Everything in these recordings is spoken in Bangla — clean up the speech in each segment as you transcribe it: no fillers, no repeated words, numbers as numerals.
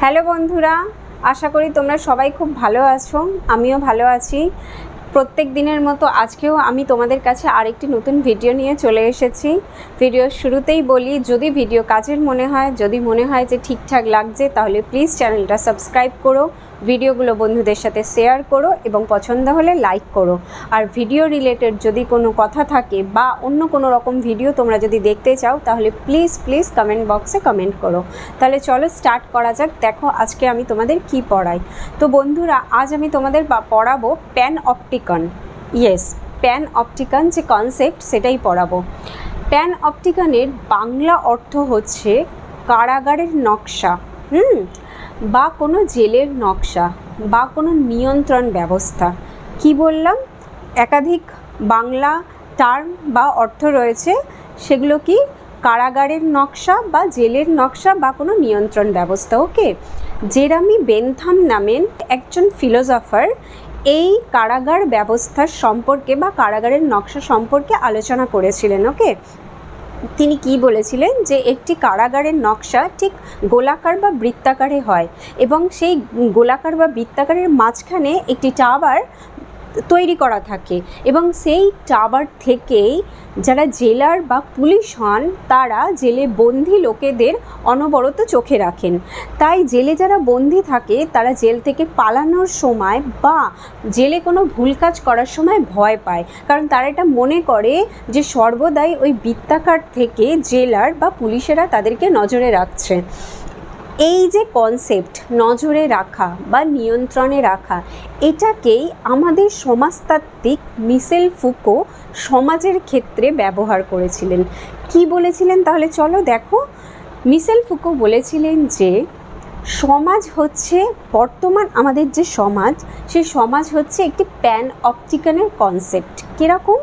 হ্যালো বন্ধুরা, আশা করি তোমরা সবাই খুব ভালো আছো। আমিও ভালো আছি। প্রত্যেক দিনের মতো আজকেও আমি তোমাদের কাছে আরেকটি নতুন ভিডিও নিয়ে চলে এসেছি। ভিডিওর শুরুতেই বলি, যদি ভিডিও কাজের মনে হয়, যদি মনে হয় যে ঠিকঠাক লাগছে, তাহলে প্লিজ চ্যানেলটা সাবস্ক্রাইব করো, ভিডিওগুলো বন্ধুদের সাথে শেয়ার করো এবং পছন্দ হলে লাইক করো। আর ভিডিও রিলেটেড যদি কোনো কথা থাকে বা অন্য কোনো রকম ভিডিও তোমরা যদি দেখতে চাও, তাহলে প্লিজ কমেন্ট বক্সে কমেন্ট করো। তাহলে চলো স্টার্ট করা যাক। দেখো আজকে আমি তোমাদের কি পড়াই। তো বন্ধুরা, আজ আমি তোমাদের পড়াবো প্যানঅপটিকন। প্যানঅপটিকন যে কনসেপ্ট, সেটাই পড়াবো। প্যানঅপটিকনের বাংলা অর্থ হচ্ছে কারাগারের নকশা, বা কোনো জেলের নকশা বা কোনো নিয়ন্ত্রণ ব্যবস্থা। কি বললাম? একাধিক বাংলা টার্ম বা অর্থ রয়েছে। সেগুলো কি? কারাগারের নকশা বা জেলের নকশা বা কোনো নিয়ন্ত্রণ ব্যবস্থা। ওকে, জেরামি বেনথাম নামেন একজন ফিলোসফার এই কারাগার ব্যবস্থার সম্পর্কে বা কারাগারের নকশা সম্পর্কে আলোচনা করেছিলেন। ওকে, তিনি কি বলেছিলেন যে একটি কারাগারের নকশা ঠিক গোলাকার বা বৃত্তাকারে হয় এবং সেই গোলাকার বা বৃত্তাকারের মাঝখানে একটি টাওয়ার তৈরি করা থাকে এবং সেই টাওয়ার থেকেই যারা জেলার বা পুলিশ হন, তারা জেলে বন্দি লোকেদের অনবরত চোখে রাখেন। তাই জেলে যারা বন্দি থাকে, তারা জেল থেকে পালানোর সময় বা জেলে কোনো ভুল কাজ করার সময় ভয় পায়, কারণ তারা এটা মনে করে যে সর্বদাই ওই বৃত্তাকার থেকে জেলার বা পুলিশেরা তাদেরকে নজরে রাখছে। এই যে কনসেপ্ট, নজরে রাখা বা নিয়ন্ত্রণে রাখা, এটাকেই আমাদের সমাজতাত্ত্বিক মিশেল ফুকো সমাজের ক্ষেত্রে ব্যবহার করেছিলেন। কি বলেছিলেন তাহলে চলো দেখো। মিশেল ফুকো বলেছিলেন যে সমাজ হচ্ছে, বর্তমান আমাদের যে সমাজ, সেই সমাজ হচ্ছে একটি প্যানঅপটিকনের কনসেপ্ট। কীরকম?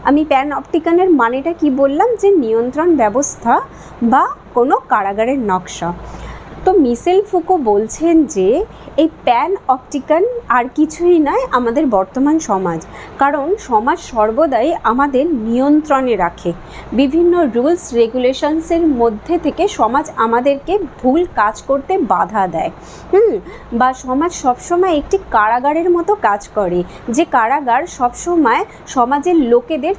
আমি প্যানঅপটিকনের মানেটা কি বললাম, যে নিয়ন্ত্রণ ব্যবস্থা বা কোনো কারাগারের নকশা। তো মিশেল ফুকো বলছেন যে এই প্যানঅপটিকন আর কিছুই নয় আমাদের বর্তমান সমাজ, কারণ সমাজ সর্বদাই আমাদের নিয়ন্ত্রণে রাখে। বিভিন্ন রুলস রেগুলেশনসের মধ্যে থেকে সমাজ আমাদেরকে ভুল কাজ করতে বাধা দেয়, বা সমাজ সবসময় একটি কারাগারের মতো কাজ করে, যে কারাগার সবসময় সমাজের লোকেদের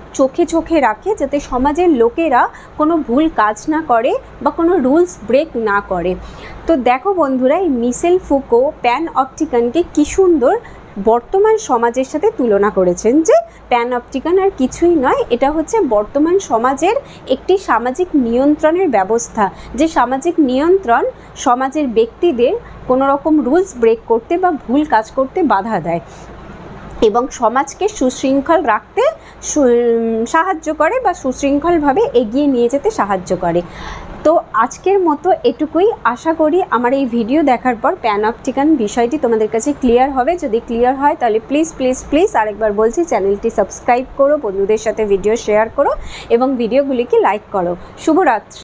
চোখে রাখে, যাতে সমাজের লোকেরা কোনো ভুল কাজ না করে বা কোনো রুলস ব্রেক না করে। তো দেখো বন্ধুরা, এই মিশেল ফুকো প্যানঅপটিকনকে কি সুন্দর বর্তমান সমাজের সাথে তুলনা করেছেন, যে প্যানঅপটিকন আর কিছুই নয়, এটা হচ্ছে বর্তমান সমাজের একটি সামাজিক নিয়ন্ত্রণের ব্যবস্থা, যে সামাজিক নিয়ন্ত্রণ সমাজের ব্যক্তিদের কোনো রকম রুলস ব্রেক করতে বা ভুল কাজ করতে বাধা দেয় এবং সমাজকে সুশৃঙ্খল রাখতে সাহায্য করে বা সুশৃঙ্খলভাবে এগিয়ে নিয়ে যেতে সাহায্য করে। তো আজকের মতো এটুকুই। আশা করি আমার এই ভিডিও দেখার পর প্যানঅপটিকন বিষয়টি তোমাদের কাছে ক্লিয়ার হবে। যদি ক্লিয়ার হয় তাহলে প্লিজ আরেকবার বলছি, চ্যানেলটি সাবস্ক্রাইব করো, বন্ধুদের সাথে ভিডিও শেয়ার করো এবং ভিডিওগুলিকে লাইক করো। শুভরাত্রি।